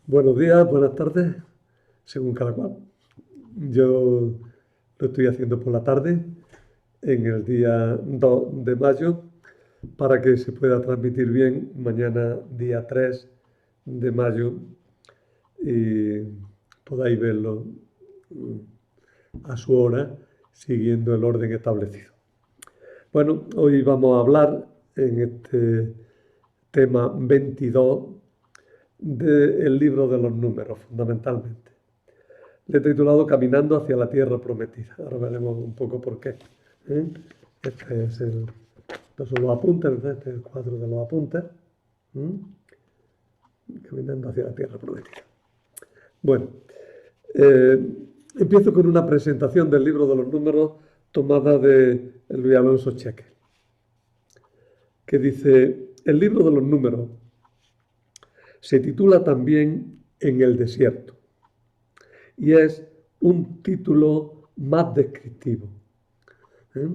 Buenos días, buenas tardes, según cada cual. Yo lo estoy haciendo por la tarde, en el día 2 de mayo, para que se pueda transmitir bien mañana, día 3 de mayo, y podáis verlo a su hora, siguiendo el orden establecido. Bueno, hoy vamos a hablar en este tema 22 del libro de los números, fundamentalmente. Le he titulado Caminando hacia la tierra prometida. Ahora veremos un poco por qué. ¿eh? Estos son los apuntes, ¿verdad? Este es el cuadro de los apuntes. Caminando hacia la tierra prometida. Bueno, eh, empiezo con una presentación del libro de los números tomada de Luis Alonso Cheque, que dice: el libro de los números se titula también En el desierto, y es un título más descriptivo. ¿eh?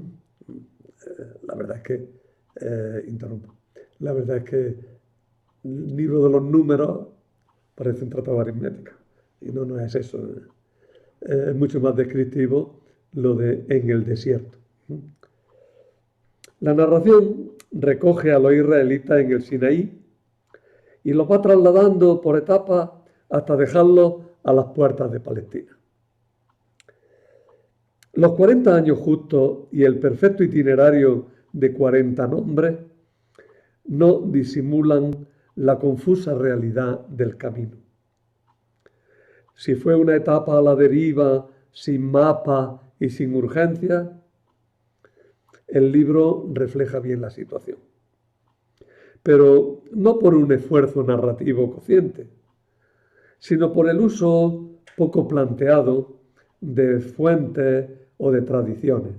La verdad es que, interrumpo, la verdad es que el libro de los números parece un tratado de aritmética, y no es eso. Es mucho más descriptivo lo de En el desierto. La narración recoge a los israelitas en el Sinaí y los va trasladando por etapas hasta dejarlos a las puertas de Palestina. Los 40 años justos y el perfecto itinerario de 40 nombres no disimulan la confusa realidad del camino. Si fue una etapa a la deriva, sin mapa y sin urgencia, el libro refleja bien la situación. Pero no por un esfuerzo narrativo consciente, sino por el uso poco planteado de fuentes o de tradiciones.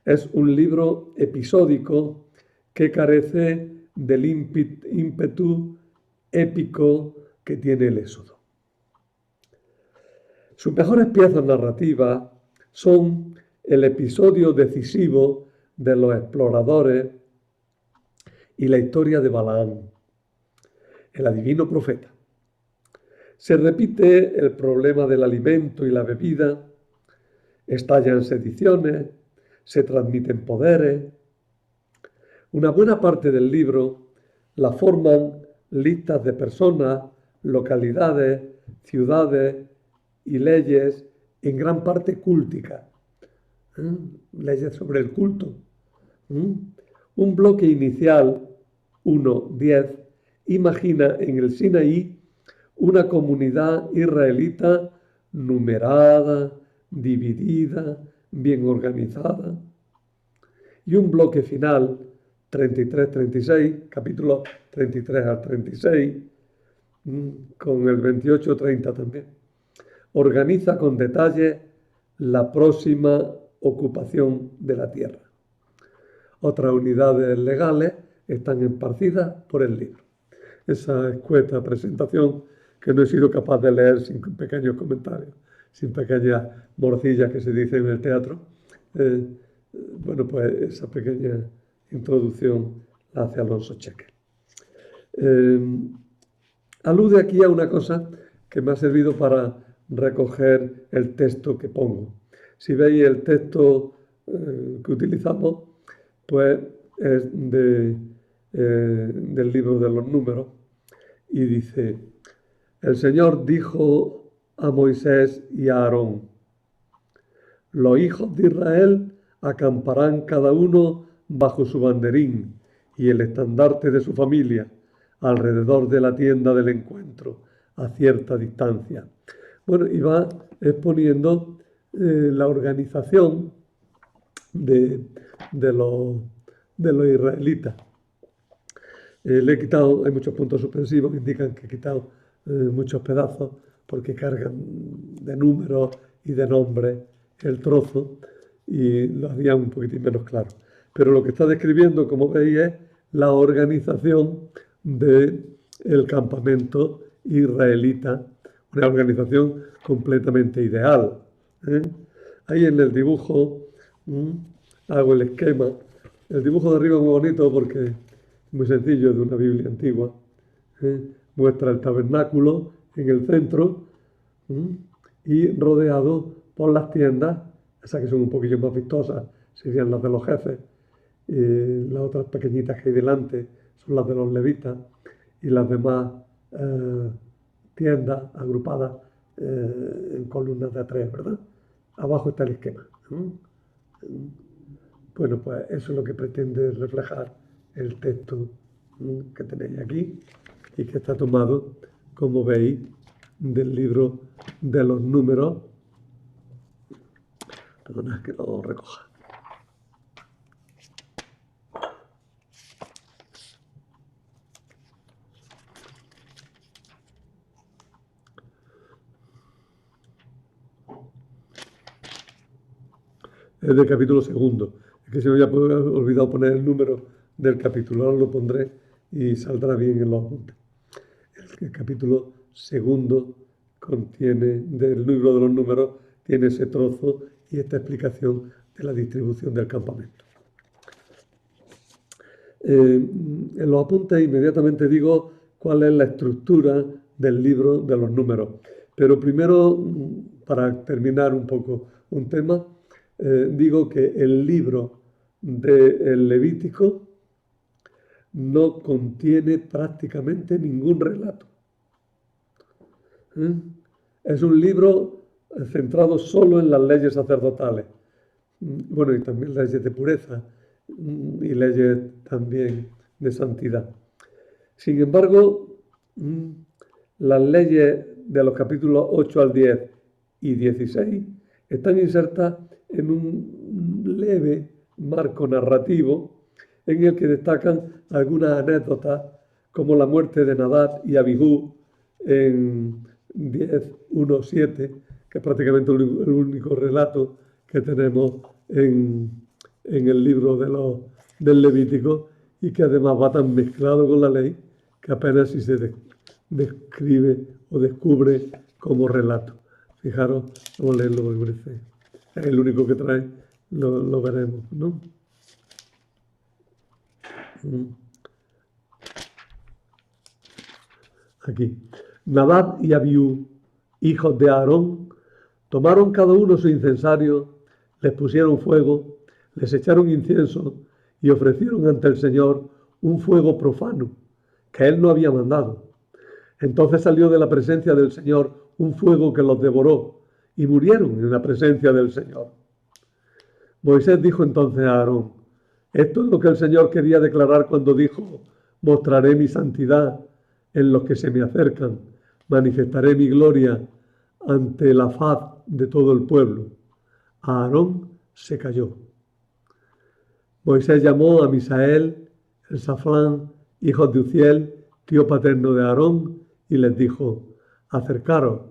Es un libro episódico que carece del ímpetu épico que tiene el Éxodo. Sus mejores piezas narrativas son el episodio decisivo de los exploradores y la historia de Balaán, el adivino profeta. Se repite el problema del alimento y la bebida, estallan sediciones, se transmiten poderes. Una buena parte del libro la forman listas de personas, localidades, ciudades y leyes, en gran parte cúlticas. Leyes sobre el culto. Un bloque inicial, 1:10, imagina en el Sinaí una comunidad israelita numerada, dividida, bien organizada. Y un bloque final, 33-36, capítulos 33 al 36, con el 28-30 también, organiza con detalle la próxima ocupación de la tierra. Otras unidades legales están esparcidas por el libro. Esa escueta presentación que no he sido capaz de leer sin pequeños comentarios, sin pequeñas morcillas que se dicen en el teatro. Bueno, pues esa pequeña introducción la hace Alonso Cheque. Alude aquí a una cosa que me ha servido para recoger el texto que pongo. Si veis el texto que utilizamos, pues es del libro de los números, y dice: el Señor dijo a Moisés y a Aarón: los hijos de Israel acamparán cada uno bajo su banderín y el estandarte de su familia alrededor de la tienda del encuentro, a cierta distancia. Bueno, y va exponiendo la organización de los israelitas. Le he quitado, hay muchos puntos suspensivos que indican que he quitado muchos pedazos porque cargan de números y de nombres el trozo y lo haría un poquitín menos claro. Pero lo que está describiendo, como veis, es la organización del campamento israelita, una organización completamente ideal. Ahí en el dibujo hago el esquema. El dibujo de arriba es muy bonito porque es muy sencillo, de una Biblia antigua, muestra el tabernáculo en el centro y rodeado por las tiendas, esas que son un poquillo más vistosas, serían las de los jefes. Las otras pequeñitas que hay delante son las de los levitas y las demás tiendas agrupadas en columnas de 3, ¿verdad? Abajo está el esquema. Bueno, pues eso es lo que pretende reflejar el texto que tenéis aquí y que está tomado, como veis, del libro de los números. Perdona que lo recoja. Es del capítulo segundo. Es que se me había olvidado poner el número del capítulo. Ahora lo pondré y saldrá bien en los apuntes. El capítulo segundo contiene, del libro de los números, tiene ese trozo y esta explicación de la distribución del campamento. En los apuntes inmediatamente digo cuál es la estructura del libro de los números. Pero primero, para terminar un poco un tema, digo que el libro del Levítico no contiene prácticamente ningún relato. Es un libro centrado solo en las leyes sacerdotales. Bueno, y también leyes de pureza y leyes también de santidad. Sin embargo, las leyes de los capítulos 8 al 10 y 16 están insertas en un leve marco narrativo en el que destacan algunas anécdotas como la muerte de Nadab y Abihú en 10:1-7, que es prácticamente el único relato que tenemos en el libro del Levítico y que además va tan mezclado con la ley que apenas si se describe o descubre como relato. Fijaros, vamos a leerlo, me parece. Es el único que trae, lo veremos, ¿no? Aquí. Nadab y Abiú, hijos de Aarón, tomaron cada uno su incensario, les pusieron fuego, les echaron incienso y ofrecieron ante el Señor un fuego profano que él no había mandado. Entonces salió de la presencia del Señor un fuego que los devoró y murieron en la presencia del Señor. Moisés dijo entonces a Aarón: esto es lo que el Señor quería declarar cuando dijo: mostraré mi santidad en los que se me acercan, manifestaré mi gloria ante la faz de todo el pueblo. Aarón se calló. Moisés llamó a Misael, Elsafán, hijos de Uziel, tío paterno de Aarón, y les dijo: acercaros,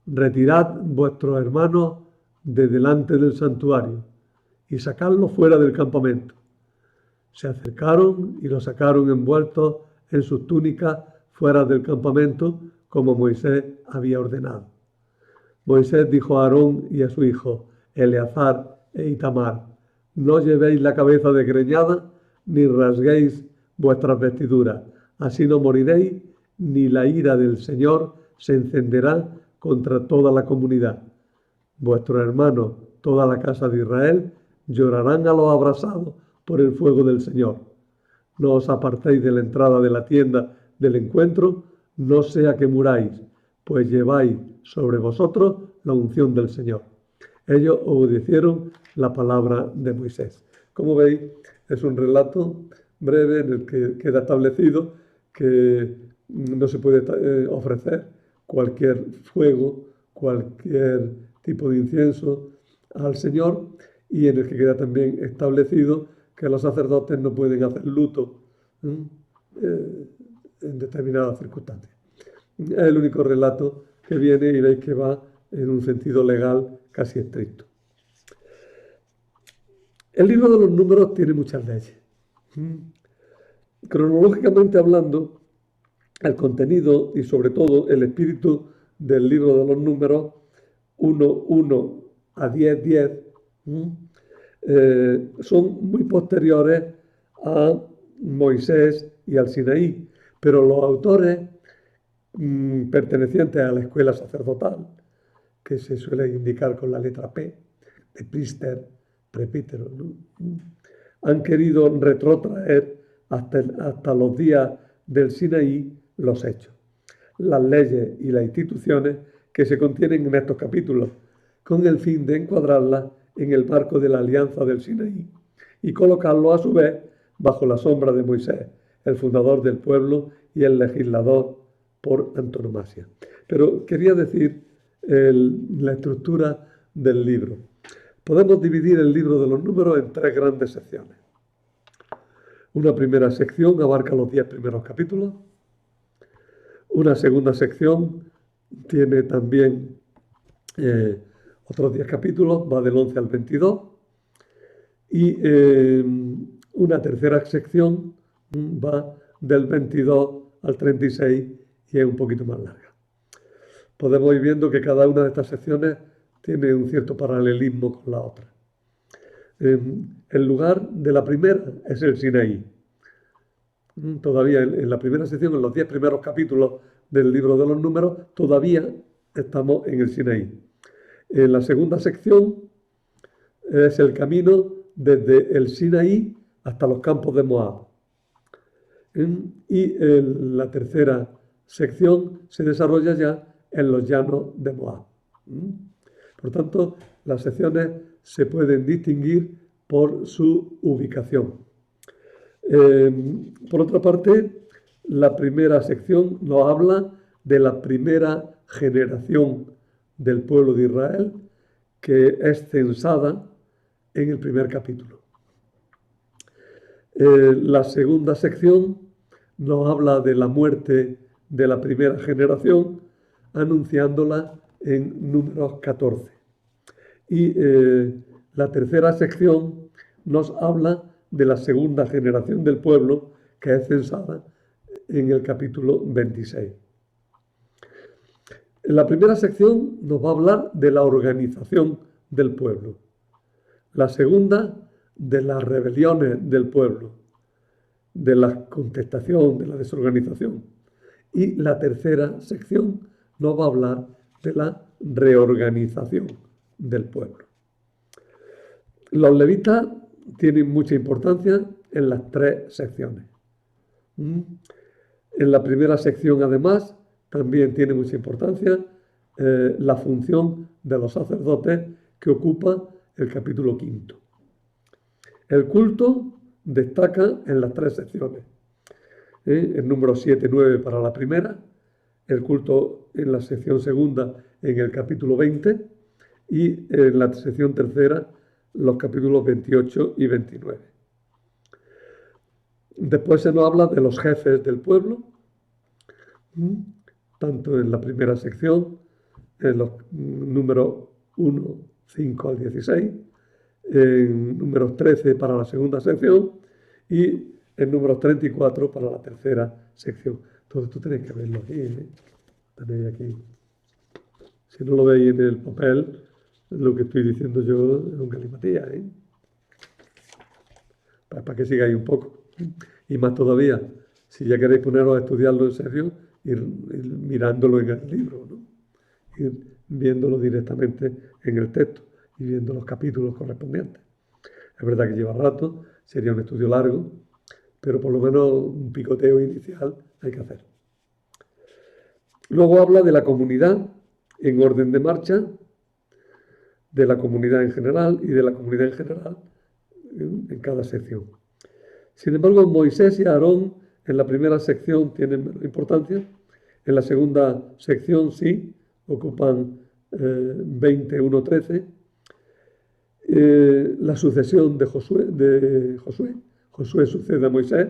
retirad vuestros hermanos de delante del santuario y sacadlos fuera del campamento. Se acercaron y los sacaron envueltos en sus túnicas fuera del campamento, como Moisés había ordenado. Moisés dijo a Aarón y a su hijo Eleazar e Itamar: no llevéis la cabeza desgreñada, ni rasguéis vuestras vestiduras, así no moriréis, ni la ira del Señor se encenderá contra toda la comunidad. Vuestros hermanos, toda la casa de Israel, llorarán a los abrasados por el fuego del Señor. No os apartéis de la entrada de la tienda del encuentro, no sea que muráis, pues lleváis sobre vosotros la unción del Señor. Ellos obedecieron la palabra de Moisés. Como veis, es un relato breve en el que queda establecido que no se puede ofrecer cualquier fuego, cualquier tipo de incienso al Señor, y en el que queda también establecido que los sacerdotes no pueden hacer luto en determinadas circunstancias. Es el único relato que viene y veis que va en un sentido legal casi estricto. El libro de los números tiene muchas leyes. Cronológicamente hablando, el contenido y sobre todo el espíritu del libro de los números 1:1 a 10:10 son muy posteriores a Moisés y al Sinaí, pero los autores pertenecientes a la escuela sacerdotal, que se suele indicar con la letra P, de Priester, Prepítero, ¿no? Han querido retrotraer hasta los días del Sinaí los hechos, las leyes y las instituciones que se contienen en estos capítulos, con el fin de encuadrarlas en el marco de la alianza del Sinaí y colocarlo a su vez bajo la sombra de Moisés, el fundador del pueblo y el legislador por antonomasia. Pero quería decir la estructura del libro. Podemos dividir el libro de los números en 3 grandes secciones. Una primera sección abarca los 10 primeros capítulos. Una segunda sección tiene también otros 10 capítulos, va del 11 al 22. Y una tercera sección va del 22 al 36 y es un poquito más larga. Podemos ir viendo que cada una de estas secciones tiene un cierto paralelismo con la otra. El lugar de la primera es el Sinaí. Todavía en la primera sección, en los 10 primeros capítulos del libro de los números, todavía estamos en el Sinaí. En la segunda sección es el camino desde el Sinaí hasta los campos de Moab. Y la tercera sección se desarrolla ya en los llanos de Moab. Por tanto, las secciones se pueden distinguir por su ubicación. Por otra parte, la primera sección nos habla de la primera generación del pueblo de Israel, que es censada en el primer capítulo. La segunda sección nos habla de la muerte de la primera generación, anunciándola en Números 14. Y la tercera sección nos habla de la segunda generación del pueblo, que es censada en el capítulo 26. En la primera sección nos va a hablar de la organización del pueblo. La segunda, de las rebeliones del pueblo, de la contestación, de la desorganización. Y la tercera sección nos va a hablar de la reorganización del pueblo. Los levitas tienen mucha importancia en las 3 secciones. En la primera sección, además, también tiene mucha importancia la función de los sacerdotes que ocupa el capítulo 5. El culto destaca en las 3 secciones. El número 7, 9 para la primera, el culto en la sección segunda en el capítulo 20 y en la sección tercera los capítulos 28 y 29. Después se nos habla de los jefes del pueblo, tanto en la primera sección, en los números 1, 5 al 16, en números 13 para la segunda sección y en números 34 para la tercera sección. Entonces tú tenéis que verlo aquí, tenéis aquí. Si no lo veis en el papel, lo que estoy diciendo yo es un galimatías, para que sigáis un poco. Y más todavía, si ya queréis poneros a estudiarlo en serio, ir mirándolo en el libro, ¿no? Ir viéndolo directamente en el texto y viendo los capítulos correspondientes. Es verdad que lleva rato, sería un estudio largo, pero por lo menos un picoteo inicial hay que hacer. Luego habla de la comunidad en orden de marcha, de la comunidad en general y de la comunidad en general en cada sección. Sin embargo, Moisés y Aarón en la primera sección tienen menos importancia, en la segunda sección sí, ocupan 20, 1, 13. La sucesión de Josué sucede a Moisés,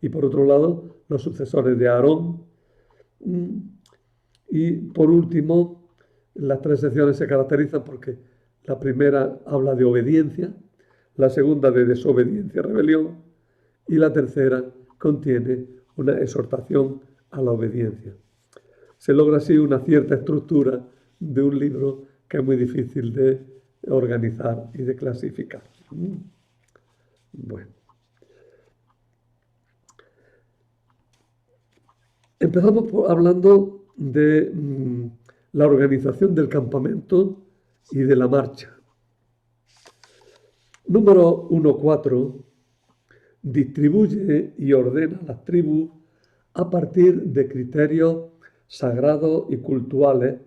y por otro lado los sucesores de Aarón, y por último las 3 secciones se caracterizan porque la primera habla de obediencia, la segunda de desobediencia, rebelión, y la tercera contiene una exhortación a la obediencia. Se logra así una cierta estructura de un libro que es muy difícil de organizar y de clasificar. Bueno. hablando de la organización del campamento y de la marcha. Número 1.4. Distribuye y ordena las tribus a partir de criterios sagrados y cultuales,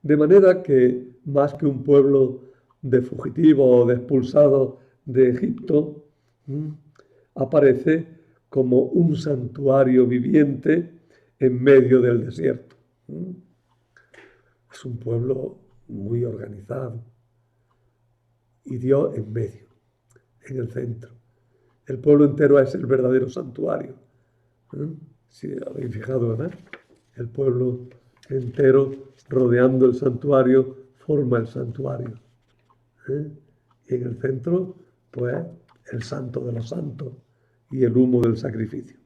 de manera que, más que un pueblo de fugitivos o de expulsados de Egipto, aparece como un santuario viviente en medio del desierto. Es un pueblo muy organizado y Dios en medio, en el centro. El pueblo entero es el verdadero santuario. Si habéis fijado, ¿verdad? El pueblo entero rodeando el santuario forma el santuario. Y en el centro, pues, el santo de los santos y el humo del sacrificio.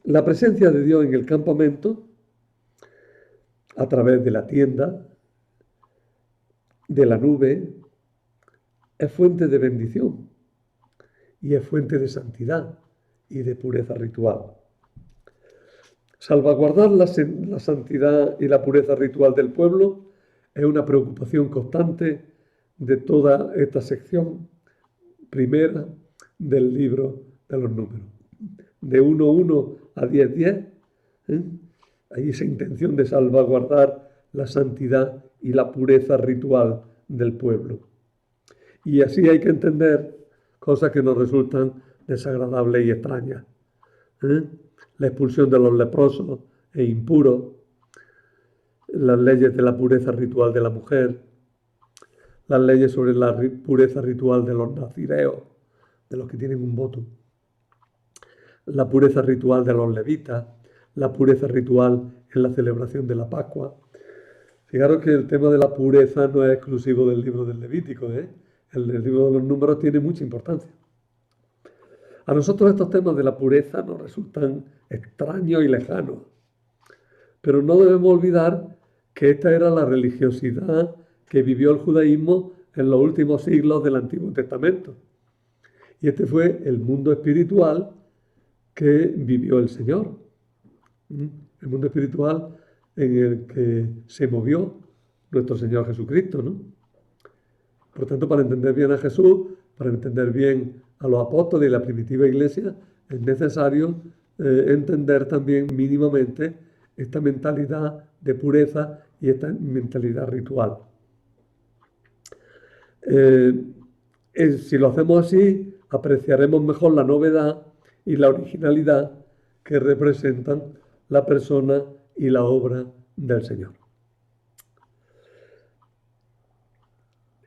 La presencia de Dios en el campamento, a través de la tienda, de la nube, es fuente de bendición y es fuente de santidad y de pureza ritual. Salvaguardar la santidad y la pureza ritual del pueblo es una preocupación constante de toda esta sección primera del libro de los números. De 1.1 a 10.10, hay esa intención de salvaguardar la santidad y la pureza ritual del pueblo. Y así hay que entender cosas que nos resultan desagradables y extrañas. La expulsión de los leprosos e impuros, las leyes de la pureza ritual de la mujer, las leyes sobre la pureza ritual de los nazireos, de los que tienen un voto, la pureza ritual de los levitas, la pureza ritual en la celebración de la Pascua. Fijaros que el tema de la pureza no es exclusivo del libro del Levítico, El libro de los números tiene mucha importancia. A nosotros estos temas de la pureza nos resultan extraños y lejanos, pero no debemos olvidar que esta era la religiosidad que vivió el judaísmo en los últimos siglos del Antiguo Testamento. Y este fue el mundo espiritual que vivió el Señor. El mundo espiritual en el que se movió nuestro Señor Jesucristo, ¿no? Por tanto, para entender bien a Jesús, para entender bien a los apóstoles y la primitiva iglesia, es necesario entender también mínimamente esta mentalidad de pureza y esta mentalidad ritual. Si lo hacemos así, apreciaremos mejor la novedad y la originalidad que representan la persona y la obra del Señor.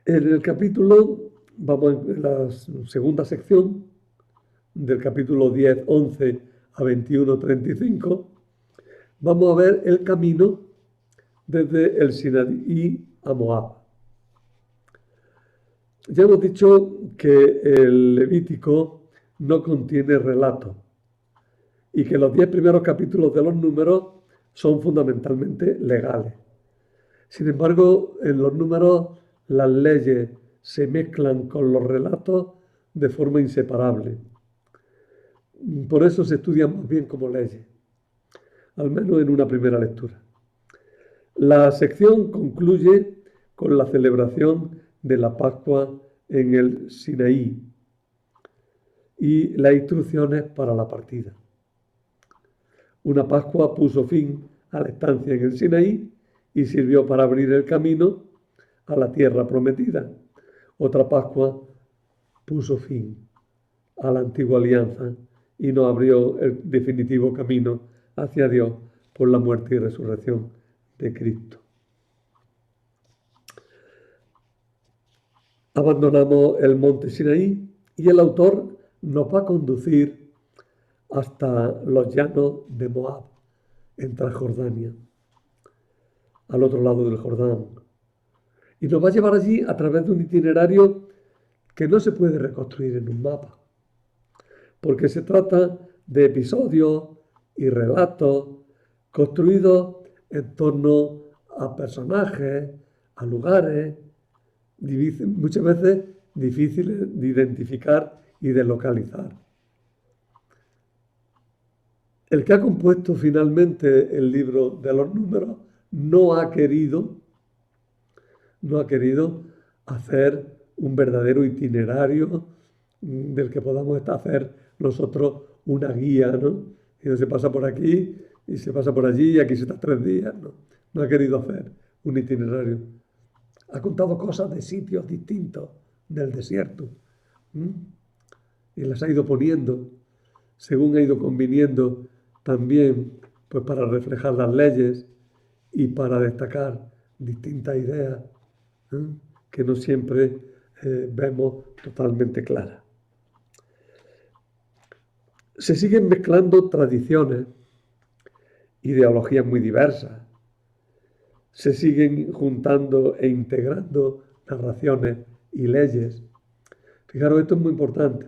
En el capítulo, vamos en la segunda sección, del capítulo 10, 11 a 21, 35, vamos a ver el camino desde el Sinaí a Moab. Ya hemos dicho que el Levítico no contiene relato y que los 10 primeros capítulos de los números son fundamentalmente legales. Sin embargo, en los números las leyes se mezclan con los relatos de forma inseparable. Por eso se estudian más bien como leyes, al menos en una primera lectura. La sección concluye con la celebración de la Pascua en el Sinaí y las instrucciones para la partida. Una Pascua puso fin a la estancia en el Sinaí y sirvió para abrir el camino a la tierra prometida. Otra Pascua puso fin a la antigua alianza y nos abrió el definitivo camino hacia Dios por la muerte y resurrección de Cristo. Abandonamos el monte Sinaí y el autor nos va a conducir hasta los llanos de Moab, en Transjordania, al otro lado del Jordán. Y nos va a llevar allí a través de un itinerario que no se puede reconstruir en un mapa, porque se trata de episodios y relatos construidos en torno a personajes, a lugares, muchas veces difíciles de identificar y de localizar. El que ha compuesto finalmente el libro de los números no ha querido hacer un verdadero itinerario del que podamos hacer nosotros una guía, ¿no? Y no se pasa por aquí y se pasa por allí y aquí se está 3 días, ¿no? No ha querido hacer un itinerario. Ha contado cosas de sitios distintos del desierto. ¿Mm? Y las ha ido poniendo según ha ido conviniendo también pues para reflejar las leyes y para destacar distintas ideas, ¿eh? Que no siempre vemos totalmente claras. Se siguen mezclando tradiciones, ideologías muy diversas, se siguen juntando e integrando narraciones y leyes. Fijaros, esto es muy importante.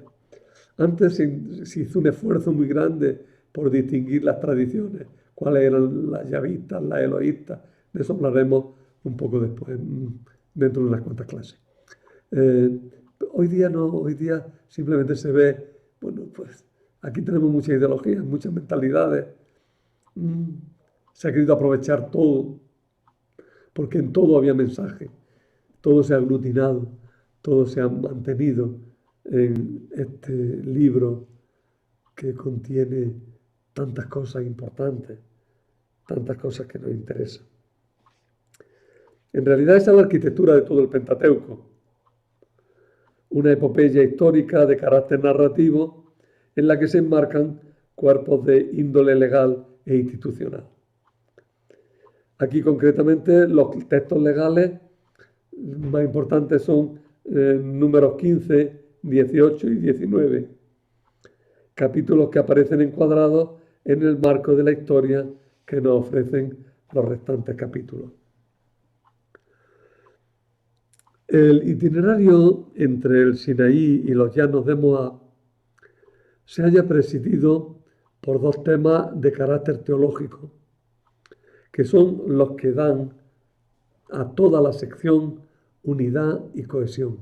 Antes se hizo un esfuerzo muy grande por distinguir las tradiciones, cuáles eran las yavistas, las eloístas. De eso hablaremos un poco después, dentro de unas cuantas clases. Hoy día no, hoy día simplemente se ve, bueno, pues aquí tenemos muchas ideologías, muchas mentalidades. Se ha querido aprovechar todo, porque en todo había mensaje, todo se ha aglutinado, todo se ha mantenido en este libro que contiene tantas cosas importantes, tantas cosas que nos interesan. En realidad esa es la arquitectura de todo el Pentateuco, una epopeya histórica de carácter narrativo en la que se enmarcan cuerpos de índole legal e institucional. Aquí concretamente los textos legales más importantes son números 15, 18 y 19, capítulos que aparecen encuadrados en el marco de la historia que nos ofrecen los restantes capítulos. El itinerario entre el Sinaí y los llanos de Moab se halla presidido por 2 temas de carácter teológico, que son los que dan a toda la sección unidad y cohesión.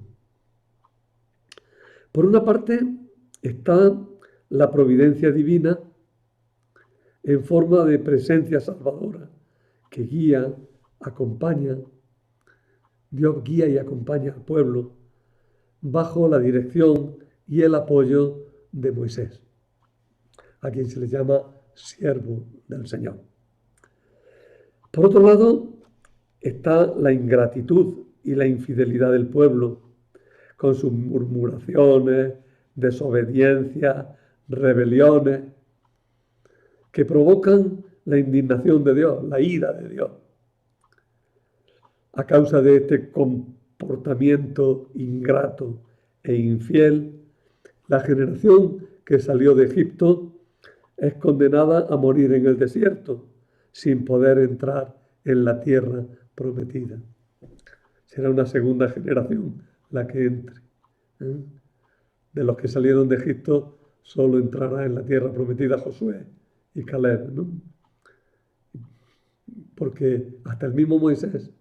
Por una parte está la providencia divina en forma de presencia salvadora que guía, acompaña. Dios guía y acompaña al pueblo bajo la dirección y el apoyo de Moisés, a quien se le llama siervo del Señor. Por otro lado, está la ingratitud y la infidelidad del pueblo, con sus murmuraciones, desobediencias, rebeliones, que provocan la indignación de Dios, la ira de Dios. A causa de este comportamiento ingrato e infiel, la generación que salió de Egipto es condenada a morir en el desierto, sin poder entrar en la tierra prometida. Será una segunda generación la que entre. De los que salieron de Egipto, solo entrará en la tierra prometida Josué y Caleb, ¿no? Porque hasta el mismo Moisés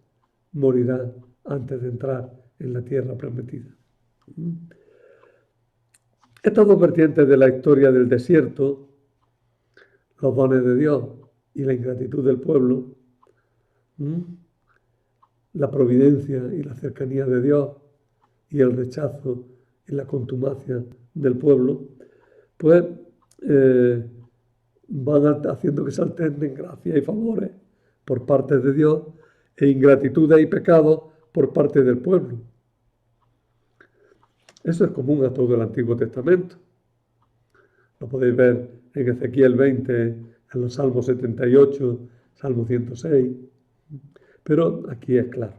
morirá antes de entrar en la tierra prometida. Estas 2 vertientes de la historia del desierto, los dones de Dios y la ingratitud del pueblo, la providencia y la cercanía de Dios y el rechazo y la contumacia del pueblo, pues van haciendo que se alternen gracias y favores por parte de Dios e ingratitudes y pecados por parte del pueblo. Eso es común a todo el Antiguo Testamento. Lo podéis ver en Ezequiel 20, en los Salmos 78, Salmo 106, pero aquí es claro.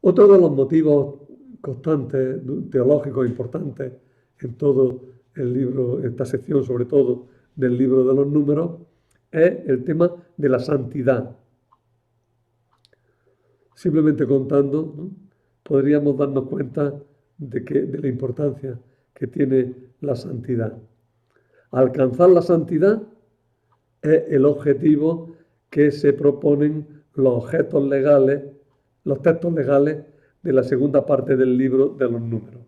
Otro de los motivos constantes, teológicos importantes en todo el libro, esta sección sobre todo del libro de los números, es el tema de la santidad. Simplemente contando, ¿no?, podríamos darnos cuenta de la importancia que tiene la santidad. Alcanzar la santidad es el objetivo que se proponen los objetos legales, los textos legales de la segunda parte del libro de los números.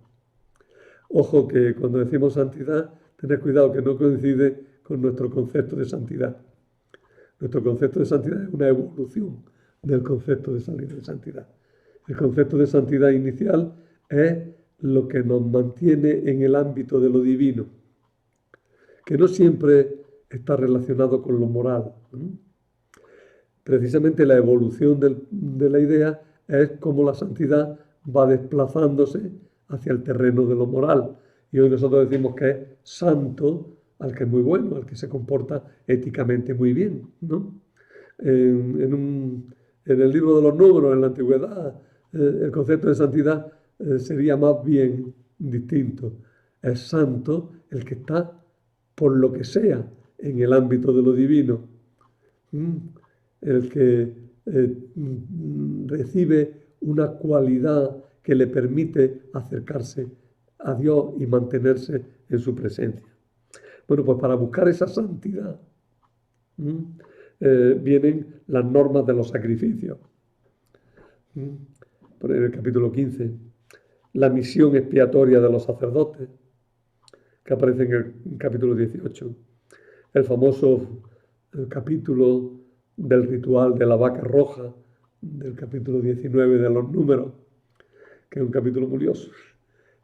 Ojo que cuando decimos santidad, tened cuidado que no coincide con nuestro concepto de santidad. Nuestro concepto de santidad es una evolución del concepto de santidad. El concepto de santidad inicial es lo que nos mantiene en el ámbito de lo divino, que no siempre está relacionado con lo moral. Precisamente la evolución de la idea es cómo la santidad va desplazándose hacia el terreno de lo moral. Y hoy nosotros decimos que es santo al que es muy bueno, al que se comporta éticamente muy bien, ¿no? En el libro de los números, en la antigüedad, el concepto de santidad sería más bien distinto. Es santo el que está, por lo que sea, en el ámbito de lo divino. El que recibe una cualidad que le permite acercarse a Dios y mantenerse en su presencia. Bueno, pues para buscar esa santidad vienen las normas de los sacrificios. Por el capítulo 15, la misión expiatoria de los sacerdotes, que aparece en el capítulo 18, el famoso capítulo del ritual de la vaca roja, del capítulo 19 de los números, que es un capítulo curioso.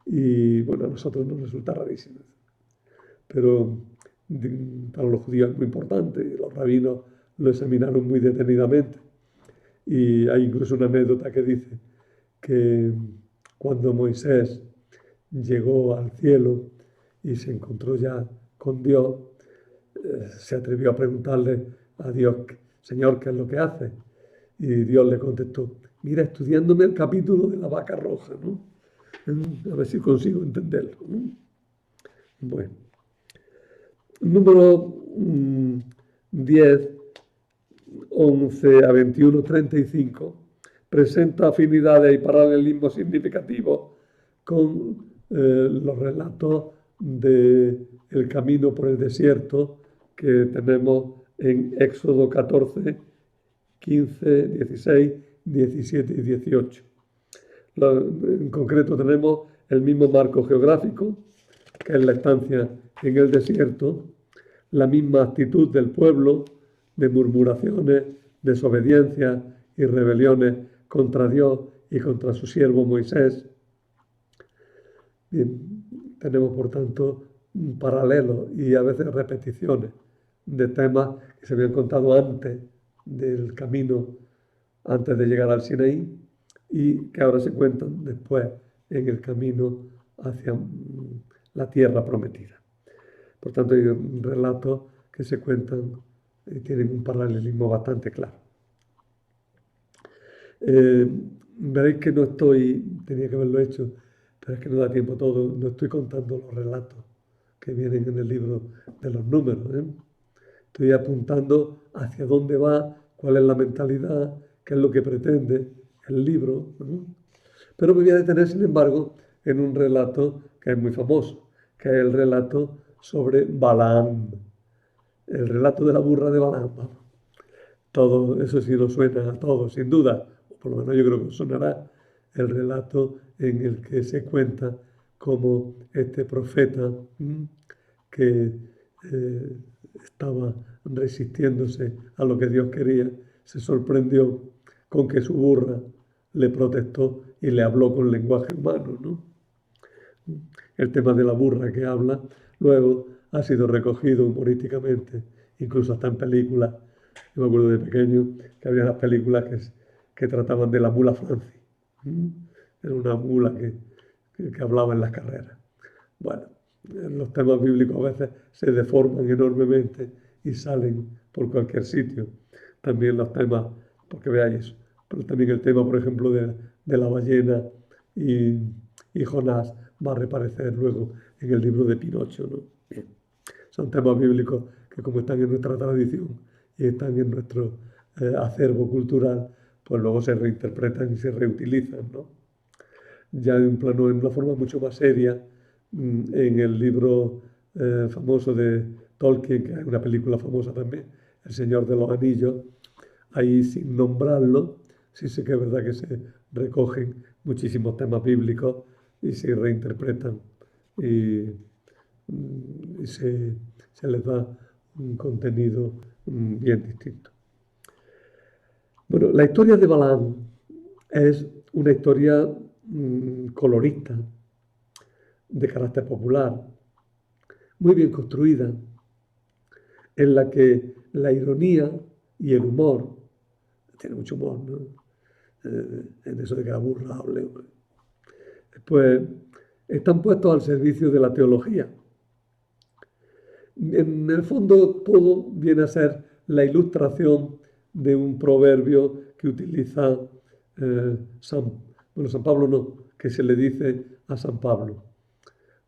Y bueno, a nosotros nos resulta rarísimo. Pero para los judíos es muy importante, y los rabinos lo examinaron muy detenidamente. Y hay incluso una anécdota que dice que cuando Moisés llegó al cielo y se encontró ya con Dios, se atrevió a preguntarle a Dios, Señor, ¿qué es lo que hace? Y Dios le contestó, mira, estudiándome el capítulo de la vaca roja, ¿no? A ver si consigo entenderlo, ¿no? Bueno. Número 10, 11 a 21, 35, presenta afinidades y paralelismos significativos con los relatos del camino por el desierto que tenemos en Éxodo 14, 15, 16, 17 y 18. En concreto tenemos el mismo marco geográfico, que es la estancia en el desierto, la misma actitud del pueblo de murmuraciones, desobediencias y rebeliones contra Dios y contra su siervo Moisés. Bien, tenemos por tanto un paralelo y a veces repeticiones de temas que se habían contado antes del camino, antes de llegar al Sinaí, y que ahora se cuentan después en el camino hacia la tierra prometida. Por tanto, hay relatos que se cuentan y tienen un paralelismo bastante claro. Veréis que no tenía que haberlo hecho, pero es que no da tiempo todo, no estoy contando los relatos que vienen en el libro de los números. Estoy apuntando hacia dónde va, cuál es la mentalidad, qué es lo que pretende el libro. Pero me voy a detener, sin embargo, en un relato que es muy famoso, que es el relato sobre Balaam, el relato de la burra de Balaam. Todo eso sí nos suena a todos, sin duda, o por lo menos yo creo que sonará el relato en el que se cuenta cómo este profeta que estaba resistiéndose a lo que Dios quería, se sorprendió con que su burra le protestó y le habló con lenguaje humano, ¿no? El tema de la burra que habla luego ha sido recogido humorísticamente, incluso hasta en películas. Yo me acuerdo de pequeño que había unas películas que trataban de la mula Franci. Era una mula que hablaba en las carreras. Bueno, los temas bíblicos a veces se deforman enormemente y salen por cualquier sitio. También los temas, porque veáis eso, pero también el tema, por ejemplo, de la ballena y Jonás va a reaparecer luego en el libro de Pinocho, ¿no? Bien. Son temas bíblicos que, como están en nuestra tradición y están en nuestro acervo cultural, pues luego se reinterpretan y se reutilizan, ¿no? Ya en una forma mucho más seria, en el libro famoso de Tolkien, que es una película famosa también, El Señor de los Anillos, ahí sin nombrarlo, sí sé que es verdad que se recogen muchísimos temas bíblicos y se reinterpretan y se les da un contenido bien distinto. Bueno, la historia de Balaam es una historia colorista, de carácter popular, muy bien construida, en la que la ironía y el humor, tiene mucho humor, ¿no? En eso de que la burla hable, pues están puestos al servicio de la teología. En el fondo todo viene a ser la ilustración de un proverbio que utiliza San Pablo no, que se le dice a San Pablo.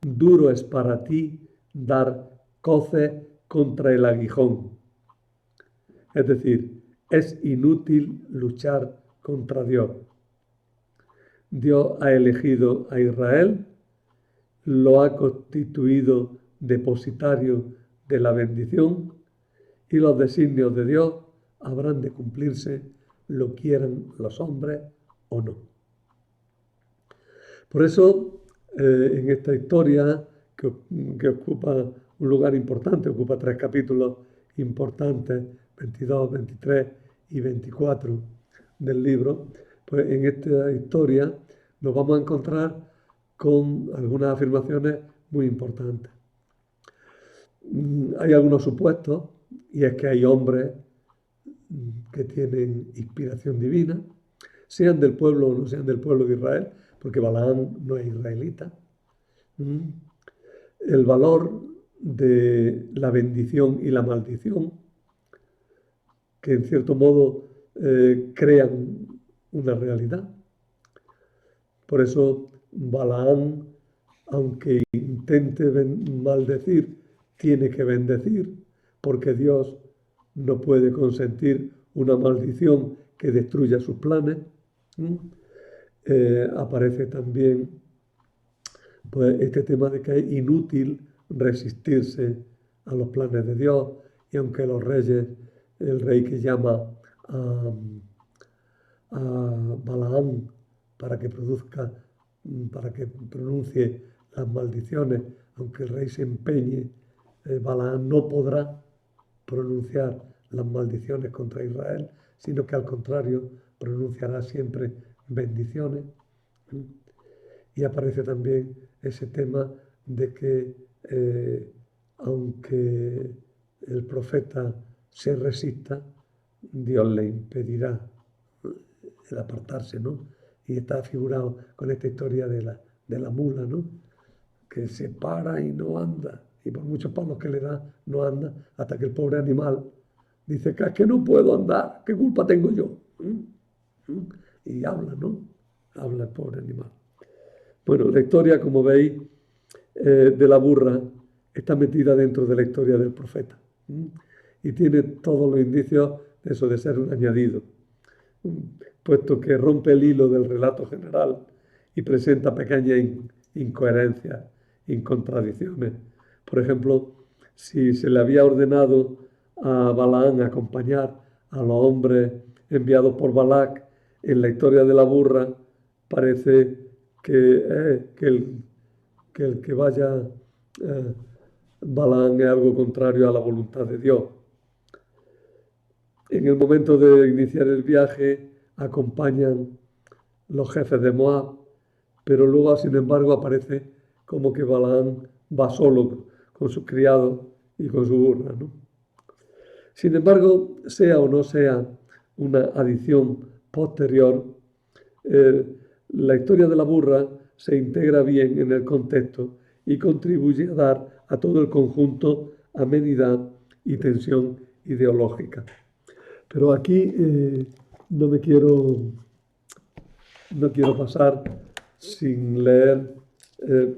Duro es para ti dar coce contra el aguijón. Es decir, es inútil luchar contra Dios. Dios ha elegido a Israel, lo ha constituido depositario de la bendición y los designios de Dios habrán de cumplirse, lo quieran los hombres o no. Por eso, en esta historia que ocupa un lugar importante, ocupa 3 capítulos importantes, 22, 23 y 24 del libro, pues en esta historia nos vamos a encontrar con algunas afirmaciones muy importantes. Hay algunos supuestos, y es que hay hombres que tienen inspiración divina, sean del pueblo o no sean del pueblo de Israel, porque Balaam no es israelita. El valor de la bendición y la maldición, que en cierto modo crean una realidad. Por eso Balaam, aunque intente maldecir, tiene que bendecir, porque Dios no puede consentir una maldición que destruya sus planes. Aparece también pues, este tema de que es inútil resistirse a los planes de Dios, y aunque los reyes, el rey que llama a Balaam para que pronuncie las maldiciones, aunque el rey se empeñe, Balaam no podrá pronunciar las maldiciones contra Israel, sino que al contrario pronunciará siempre bendiciones. Y aparece también ese tema de que aunque el profeta se resista, Dios le impedirá el apartarse, ¿no? Y está figurado con esta historia de la mula, ¿no? Que se para y no anda, y por muchos palos que le da, no anda, hasta que el pobre animal dice que es que no puedo andar, ¿qué culpa tengo yo? Y habla, ¿no? Habla el pobre animal. Bueno, la historia, como veis, de la burra está metida dentro de la historia del profeta. Y tiene todos los indicios de eso, de ser un añadido, puesto que rompe el hilo del relato general y presenta pequeñas incoherencias, contradicciones. Por ejemplo, si se le había ordenado a Balaam acompañar a los hombres enviados por Balac, en la historia de la burra parece que el que vaya Balaam es algo contrario a la voluntad de Dios. En el momento de iniciar el viaje acompañan los jefes de Moab, pero luego, sin embargo, aparece como que Balaam va solo con sus criados y con su burra, ¿no? Sin embargo, sea o no sea una adición posterior, la historia de la burra se integra bien en el contexto y contribuye a dar a todo el conjunto amenidad y tensión ideológica. Pero aquí no quiero pasar sin leer,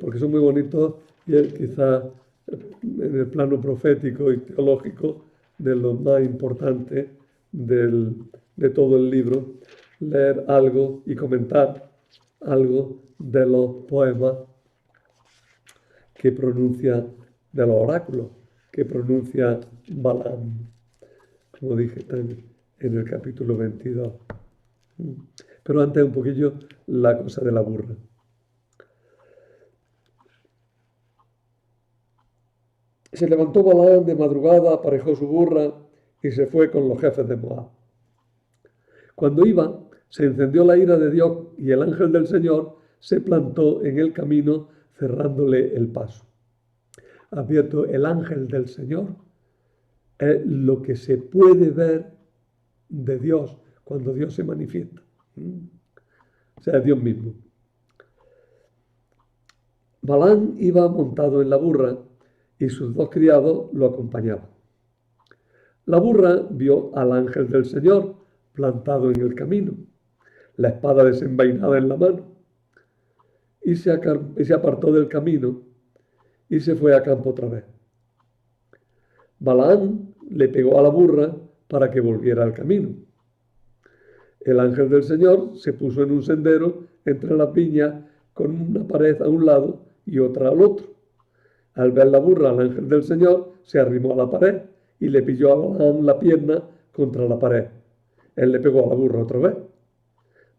porque son muy bonitos y es quizás en el plano profético y teológico de lo más importante de todo el libro, leer algo y comentar algo de los poemas que pronuncia, de los oráculos que pronuncia Balaam, como dije, están en el capítulo 22. Pero antes un poquillo la cosa de la burra. Se levantó Balaam de madrugada, aparejó su burra y se fue con los jefes de Moab. Cuando iba, se encendió la ira de Dios y el ángel del Señor se plantó en el camino cerrándole el paso. Advierto, el ángel del Señor es lo que se puede ver de Dios cuando Dios se manifiesta. O sea, es Dios mismo. Balaam iba montado en la burra y sus dos criados lo acompañaban. La burra vio al ángel del Señor plantado en el camino, la espada desenvainada en la mano, y se apartó del camino y se fue a campo otra vez. Balaam le pegó a la burra para que volviera al camino. El ángel del Señor se puso en un sendero entre las viñas con una pared a un lado y otra al otro. Al ver la burra, el ángel del Señor se arrimó a la pared y le pilló a Balaam la pierna contra la pared. Él le pegó a la burra otra vez.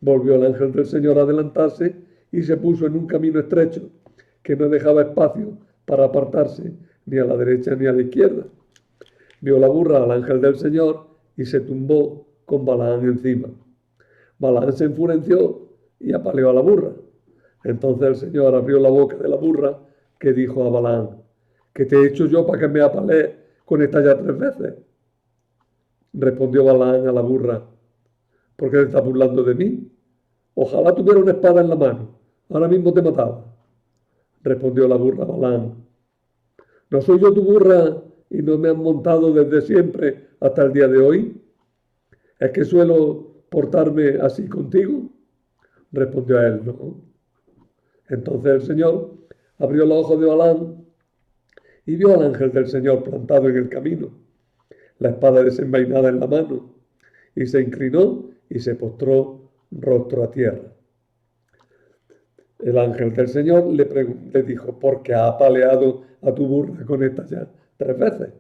Volvió el ángel del Señor a adelantarse y se puso en un camino estrecho que no dejaba espacio para apartarse ni a la derecha ni a la izquierda. Vio la burra al ángel del Señor y se tumbó con Balaam encima. Balaam se enfureció y apaleó a la burra. Entonces el Señor abrió la boca de la burra que dijo a Balaam: ¿qué te he hecho yo para que me apalees con esta ya 3 veces? Respondió Balaam a la burra: ¿por qué te estás burlando de mí? Ojalá tuviera una espada en la mano, ahora mismo te mataba. Respondió la burra a Balaam: ¿no soy yo tu burra y no me has montado desde siempre hasta el día de hoy? ¿Es que suelo portarme así contigo? Respondió a él: no. Entonces el Señor abrió los ojos de Balaam y vio al ángel del Señor plantado en el camino, la espada desenvainada en la mano, y se inclinó y se postró rostro a tierra. El ángel del Señor le dijo: ¿por qué has apaleado a tu burra con esta ya 3 veces?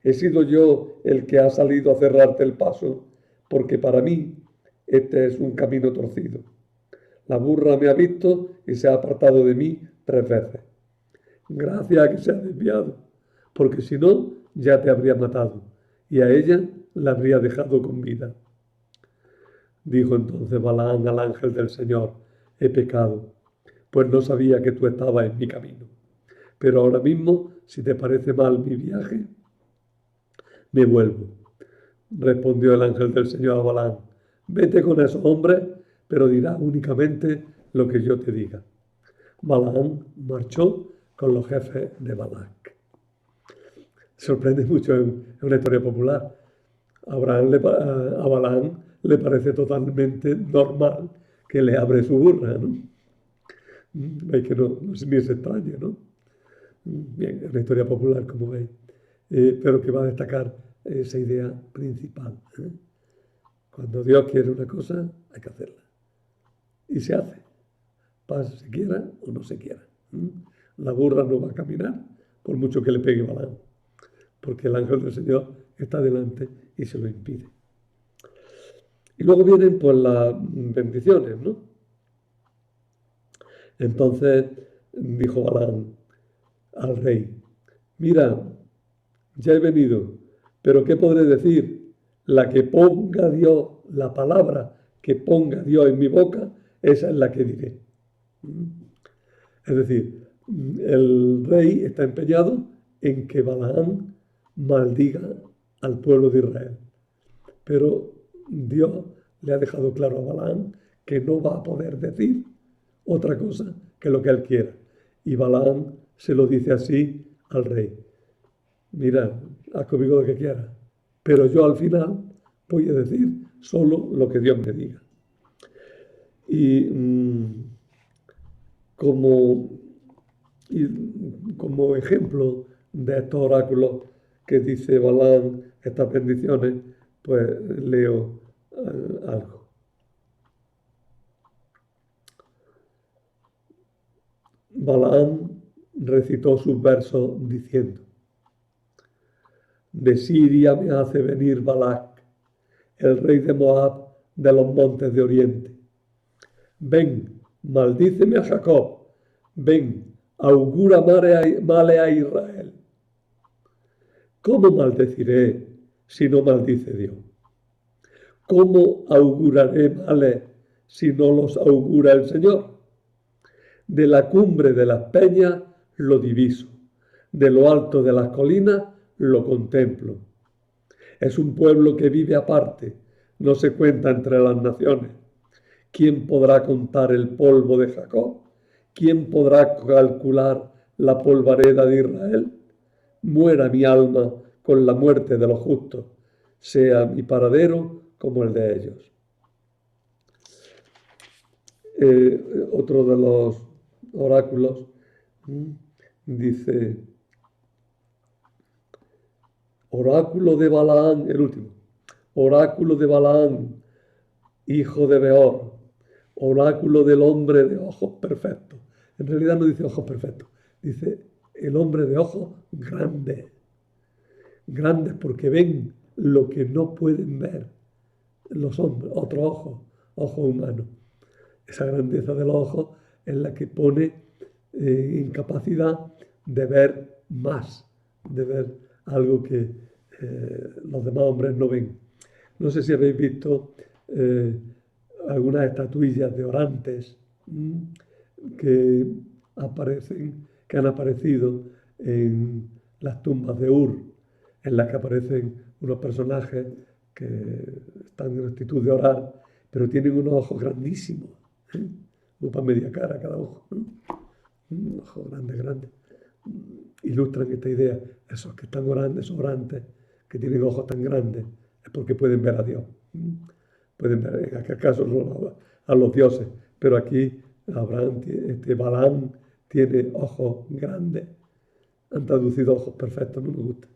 He sido yo el que ha salido a cerrarte el paso, porque para mí este es un camino torcido. La burra me ha visto y se ha apartado de mí 3 veces. Gracias a que se ha desviado, porque si no, ya te habría matado, y a ella la habría dejado con vida. Dijo entonces Balaam al ángel del Señor: he pecado, pues no sabía que tú estabas en mi camino. Pero ahora mismo, si te parece mal mi viaje, me vuelvo. Respondió el ángel del Señor a Balaam: vete con esos hombres, pero dirás únicamente lo que yo te diga. Balaam marchó con los jefes de Balac. Sorprende mucho, es una historia popular. A Balaam le parece totalmente normal que le abre su burra, ¿no? Veis que no es ni extraño, ¿no? Bien, es una historia popular, como veis, pero que va a destacar esa idea principal. Cuando Dios quiere una cosa, hay que hacerla. Y se hace, pase se quiera o no se quiera. La burra no va a caminar por mucho que le pegue Balaam, porque el ángel del Señor está delante y se lo impide. Y luego vienen pues las bendiciones, ¿no? Entonces dijo Balaam al rey: mira, ya he venido, pero ¿qué podré decir? La que ponga Dios, la palabra que ponga Dios en mi boca, esa es la que diré. Es decir, el rey está empeñado en que Balaam maldiga al pueblo de Israel. Pero Dios le ha dejado claro a Balaam que no va a poder decir otra cosa que lo que él quiera. Y Balaam se lo dice así al rey: mira, haz conmigo lo que quieras, pero yo al final voy a decir solo lo que Dios me diga. Y como ejemplo de estos oráculos que dice Balaam, estas bendiciones, pues leo algo. Balaam recitó sus versos diciendo: de Siria me hace venir Balac, el rey de Moab, de los montes de Oriente. Ven, maldíceme a Jacob, ven, augura male a Israel. ¿Cómo maldeciré si no maldice Dios? ¿Cómo auguraré males si no los augura el Señor? De la cumbre de las peñas lo diviso, de lo alto de las colinas lo contemplo. Es un pueblo que vive aparte, no se cuenta entre las naciones. ¿Quién podrá contar el polvo de Jacob? ¿Quién podrá calcular la polvareda de Israel? Muera mi alma con la muerte de los justos, sea mi paradero como el de ellos. Otro de los oráculos dice, oráculo de Balaán, el último, oráculo de Balaán, hijo de Beor, oráculo del hombre de ojos perfectos. En realidad no dice ojos perfectos, dice el hombre de ojos grandes. Grandes porque ven lo que no pueden ver los hombres, otros ojos humanos. Esa grandeza de los ojos es la que pone en capacidad de ver más, de ver algo que los demás hombres no ven. No sé si habéis visto algunas estatuillas de orantes que que han aparecido en las tumbas de Ur, en las que aparecen unos personajes que están en actitud de orar, pero tienen unos ojos grandísimos, para media cara cada ojo, un ojo grande, grande. Ilustran esta idea, esos que están orando, esos orantes, que tienen ojos tan grandes, es porque pueden ver a Dios. Pueden ver, en aquel caso, a los dioses, pero aquí Abraham, Balaam tiene ojos grandes. Han traducido ojos perfectos, no me gusta.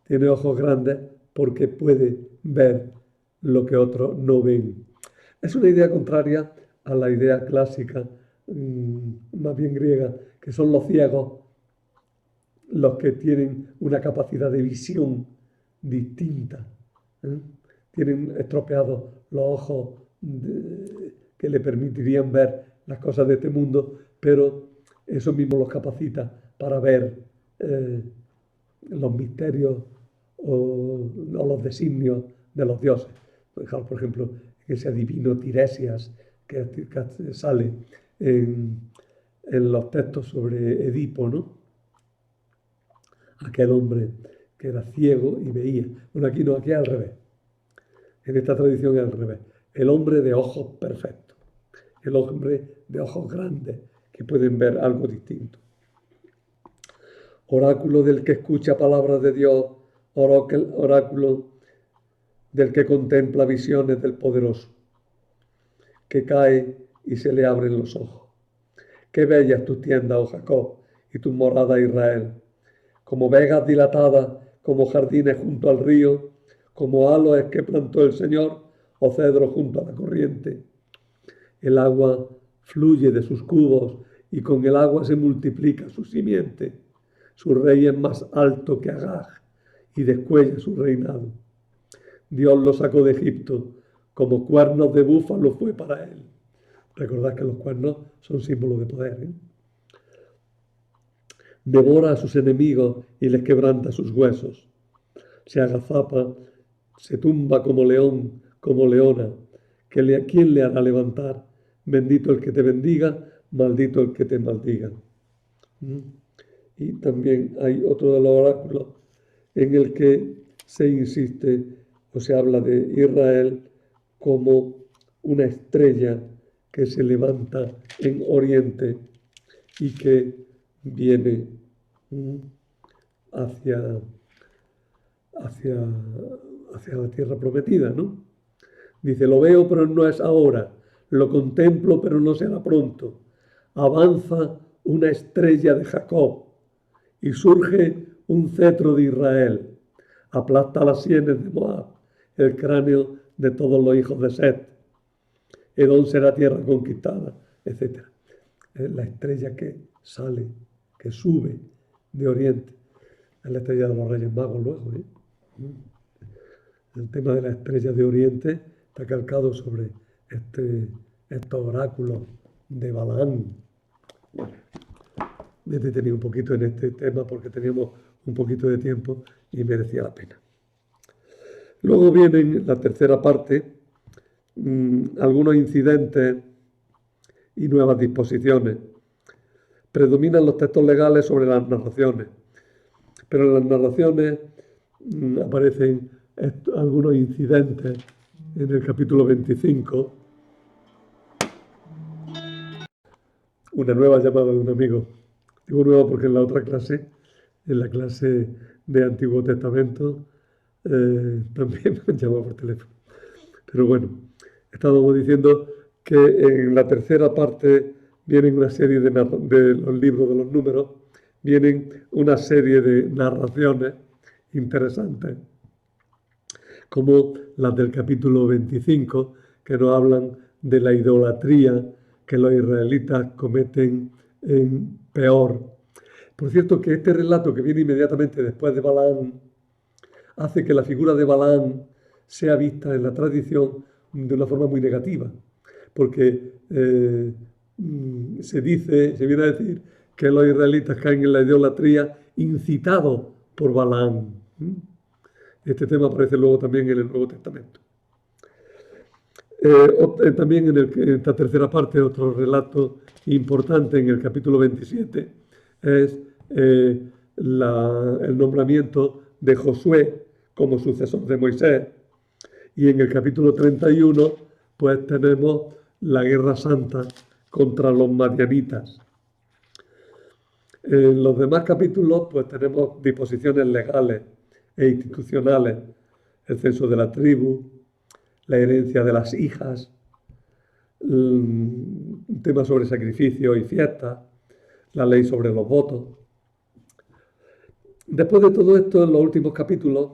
Tiene ojos grandes porque puede ver lo que otros no ven. Es una idea contraria a la idea clásica, más bien griega, que son los ciegos los que tienen una capacidad de visión distinta. Tienen estropeados los ojos que le permitirían ver las cosas de este mundo, pero eso mismo los capacita para ver los misterios o los designios de los dioses. Por ejemplo, ese adivino Tiresias que sale en los textos sobre Edipo, ¿no? Aquel hombre que era ciego y veía. Bueno, aquí no, aquí es al revés. En esta tradición es al revés. El hombre de ojos perfectos. El hombre de ojos grandes que pueden ver algo distinto. Oráculo del que escucha palabras de Dios, oráculo del que contempla visiones del poderoso, que cae y se le abren los ojos. Qué bellas tus tiendas, oh Jacob, y tus moradas, Israel, como vegas dilatadas, como jardines junto al río, como aloes que plantó el Señor, o cedros junto a la corriente. El agua fluye de sus cubos y con el agua se multiplica su simiente. Su rey es más alto que Agag y descuella su reinado. Dios lo sacó de Egipto, como cuernos de búfalo fue para él. Recordad que los cuernos son símbolos de poder, ¿eh? Devora a sus enemigos y les quebranta sus huesos. Se agazapa, se tumba como león, como leona. ¿Quién le hará levantar? Bendito el que te bendiga, maldito el que te maldiga. Y también hay otro de los oráculos en el que se insiste o se habla de Israel como una estrella que se levanta en Oriente y que viene hacia la tierra prometida, ¿no? Dice, lo veo pero no es ahora, lo contemplo pero no será pronto. Avanza una estrella de Jacob y surge un cetro de Israel. Aplasta las sienes de Moab, el cráneo de todos los hijos de Set. Edom será tierra conquistada, etc. Es la estrella que sale, que sube de Oriente. Es la estrella de los Reyes Magos luego, ¿eh? El tema de la estrella de Oriente está calcado sobre estos oráculos de Balaam. Bueno, me he detenido un poquito en este tema porque teníamos un poquito de tiempo y merecía la pena. Luego viene la tercera parte, algunos incidentes y nuevas disposiciones. Predominan los textos legales sobre las narraciones, pero en las narraciones aparecen algunos incidentes en el capítulo 25. Una nueva llamada de un amigo. Digo nueva porque en la otra clase, en la clase de Antiguo Testamento, también me han llamado por teléfono. Pero bueno, estábamos diciendo que en la tercera parte vienen una serie de los libros de los números, vienen una serie de narraciones interesantes, como las del capítulo 25, que nos hablan de la idolatría que los israelitas cometen en Peor. Por cierto, que este relato que viene inmediatamente después de Balaam hace que la figura de Balaam sea vista en la tradición de una forma muy negativa, porque se viene a decir que los israelitas caen en la idolatría incitados por Balaam. Este tema aparece luego también en el Nuevo Testamento. También en esta tercera parte, otro relato importante en el capítulo 27 es el nombramiento de Josué como sucesor de Moisés. Y en el capítulo 31, pues tenemos la guerra santa contra los madianitas. En los demás capítulos, pues tenemos disposiciones legales e institucionales, el censo de la tribu, la herencia de las hijas, un tema sobre sacrificios y fiestas, la ley sobre los votos. Después de todo esto, en los últimos capítulos,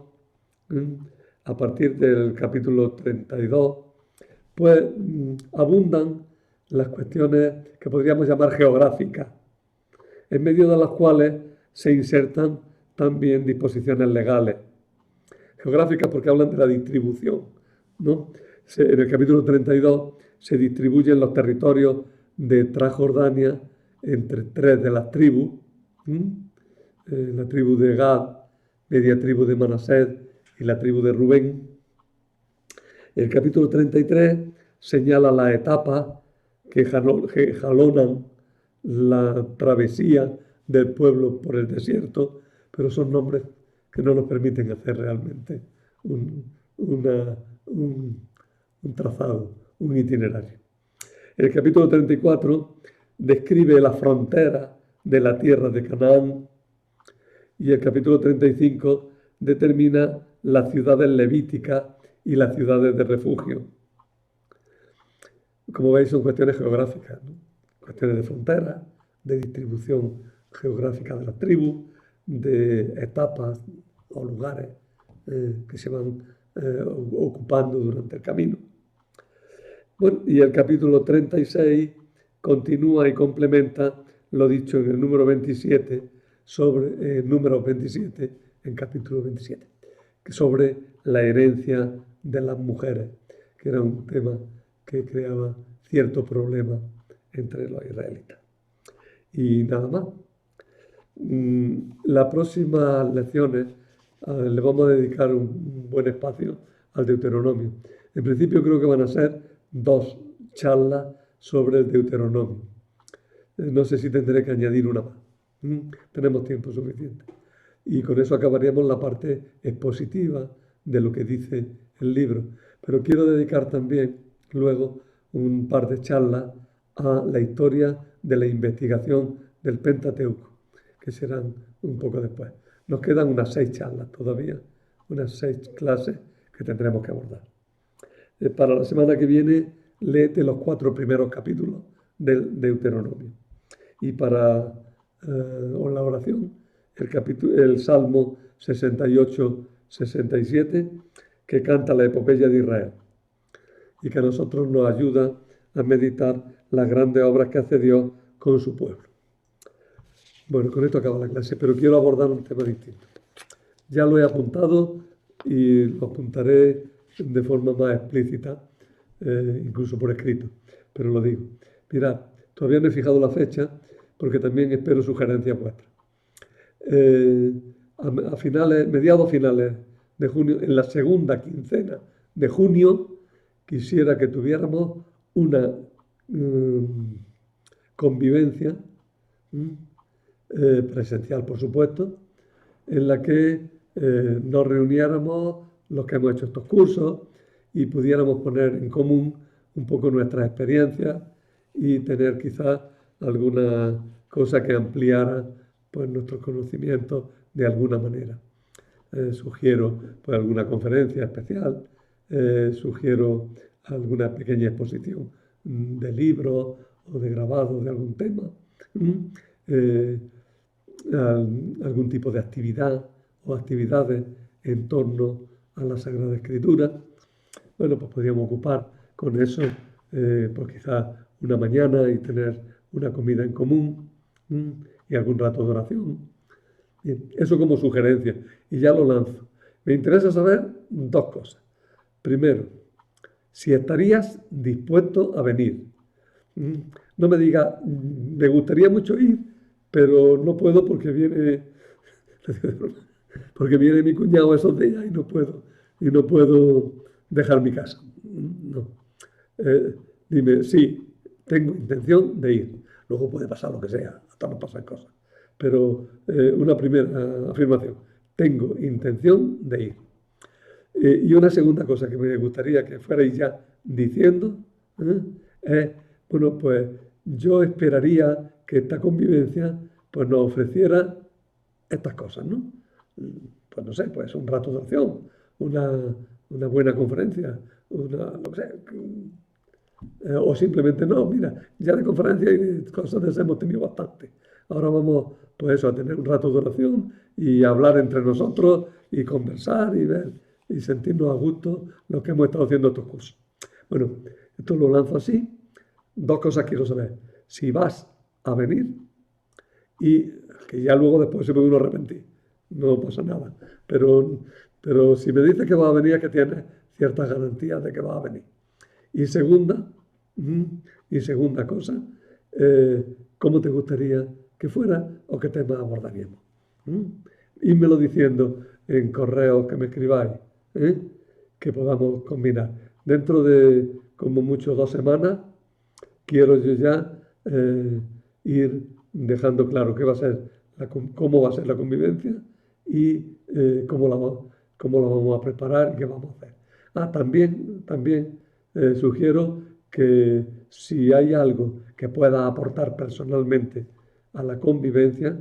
a partir del capítulo 32, pues abundan las cuestiones que podríamos llamar geográficas, en medio de las cuales se insertan también disposiciones legales. Geográficas porque hablan de la distribución, ¿no? En el capítulo 32 se distribuyen los territorios de Transjordania entre 3 de las tribus, la tribu de Gad, media tribu de Manasés y la tribu de Rubén. El capítulo 33 señala las etapas que jalonan la travesía del pueblo por el desierto, pero son nombres que no nos permiten hacer realmente un trazado, un itinerario. El capítulo 34 describe la frontera de la tierra de Canaán y el capítulo 35 determina las ciudades levíticas y las ciudades de refugio. Como veis, son cuestiones geográficas, ¿no? Cuestiones de frontera, de distribución geográfica de las tribus, de etapas o lugares que se van ocupando durante el camino. Bueno, y el capítulo 36 continúa y complementa lo dicho en el número 27, número 27, en capítulo 27, sobre la herencia de las mujeres, que era un tema que creaba cierto problema entre los israelitas. Y nada más. Las próximas lecciones le vamos a dedicar un buen espacio al Deuteronomio. En principio creo que van a ser 2 charlas sobre el Deuteronomio. No sé si tendré que añadir una más. Tenemos tiempo suficiente. Y con eso acabaríamos la parte expositiva de lo que dice el libro. Pero quiero dedicar también luego un par de charlas a la historia de la investigación del Pentateuco, que serán un poco después. Nos quedan unas 6 charlas todavía, unas 6 clases que tendremos que abordar. Para la semana que viene, léete los 4 primeros capítulos del Deuteronomio. Y para la oración, el Salmo 68-67, que canta la epopeya de Israel y que a nosotros nos ayuda a meditar las grandes obras que hace Dios con su pueblo. Bueno, con esto acaba la clase, pero quiero abordar un tema distinto. Ya lo he apuntado y lo apuntaré de forma más explícita, incluso por escrito, pero lo digo. Mirad, todavía no he fijado la fecha porque también espero sugerencias vuestras. mediados finales de junio, en la segunda quincena de junio, quisiera que tuviéramos una convivencia presencial, por supuesto, en la que nos reuniéramos los que hemos hecho estos cursos y pudiéramos poner en común un poco nuestras experiencias y tener quizás alguna cosa que ampliara pues, nuestros conocimientos de alguna manera. Sugiero pues, alguna conferencia especial, sugiero alguna pequeña exposición de libros o de grabados de algún tema, algún tipo de actividad o actividades en torno a la Sagrada Escritura. Bueno, pues podríamos ocupar con eso pues quizás una mañana y tener una comida en común y algún rato de oración. Bien, eso como sugerencia y ya lo lanzo. Me interesa saber dos cosas. Primero, si estarías dispuesto a venir. No me diga, me gustaría mucho ir, pero no puedo porque viene mi cuñado esos días y no puedo dejar mi casa. No. Dime, sí, tengo intención de ir. Luego puede pasar lo que sea, hasta no pasan cosas. Pero una primera afirmación, tengo intención de ir. Y una segunda cosa que me gustaría que fuerais ya diciendo es, bueno, pues yo esperaría que esta convivencia pues nos ofreciera estas cosas, ¿no? Pues no sé, pues un rato de oración, una buena conferencia, lo que sea, o simplemente no, mira, ya de conferencia y de cosas de esas hemos tenido bastante. Ahora vamos, pues eso, a tener un rato de oración y hablar entre nosotros y conversar y ver y sentirnos a gusto lo que hemos estado haciendo estos cursos. Bueno, esto lo lanzo así. Dos cosas quiero saber. Si vas a venir y que ya luego después se puede uno arrepentir. No pasa nada. Pero si me dices que vas a venir es que tienes ciertas garantías de que vas a venir. Y segunda cosa, ¿cómo te gustaría que fuera o qué temas abordaríamos? Ídmelo diciendo en correos que me escribáis, que podamos combinar. Dentro de como mucho 2 semanas, quiero yo ya ir dejando claro qué va a ser cómo va a ser la convivencia y cómo la vamos a preparar y qué vamos a hacer. También sugiero que si hay algo que pueda aportar personalmente a la convivencia,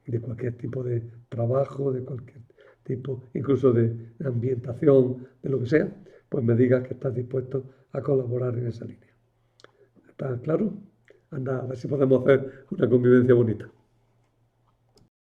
de cualquier tipo de trabajo, de cualquier tipo, incluso de ambientación, de lo que sea, pues me digas que estás dispuesto a colaborar en esa línea. ¿Está claro? Anda, a ver si podemos hacer una convivencia bonita.